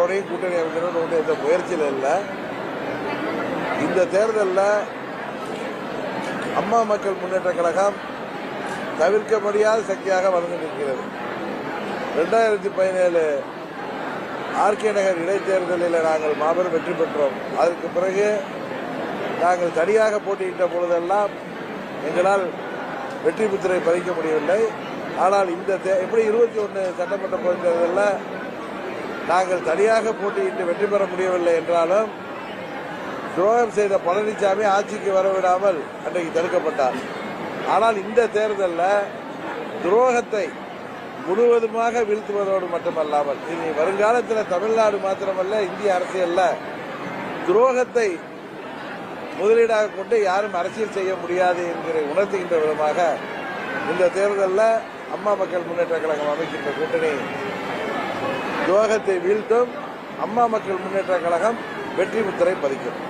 மறுபடியும் கூட்டணி அமைக்கணும்னு எந்த முயற்சியில் இல்லை. இந்த தேர்தலில் அம்மா மக்கள் முன்னேற்ற கழகம் தவிர்க்க முடியாத சக்தியாக வளர்ந்து நிற்கிறது. 2017 ஆர்கே நகர் இடைத்தேர்தலில் நாங்கள் மாபெரும் வெற்றி பெற்றோம். அதற்கு பிறகு நாங்கள் தனியாக போட்டியிட்ட பொழுதெல்லாம் எங்களால் வெற்றி முத்திரை பதிக்க முடியவில்லை. ஆனால் இந்த எப்படி 21 சட்டமன்ற பொதுத் தேர்தலில் நாங்கள் தனியாக போட்டியிட்டு வெற்றி பெற முடியவில்லை என்றாலும் துரோகம் செய்த பழனிசாமி ஆட்சிக்கு வரவிடாமல் அன்றைக்கு தடுக்கப்பட்டார். ஆனால் இந்த தேர்தலில் துரோகத்தை முழுவதுமாக வீழ்த்துவதோடு மட்டுமல்லாமல் இனி வருங்காலத்தில் தமிழ்நாடு மாத்திரமல்ல இந்திய அரசியலில் துரோகத்தை முதலீடாக கொண்டு யாரும் அரசியல் செய்ய முடியாது என்கிற உணர்த்துகின்ற விதமாக இந்த தேர்தலில் அம்மா மக்கள் முன்னேற்ற கழகம் அமைக்கின்ற கூட்டணி துரோகத்தை வீழ்த்தும். அம்மா மக்கள் முன்னேற்ற கழகம் வெற்றி முத்திரை பதிக்கும்.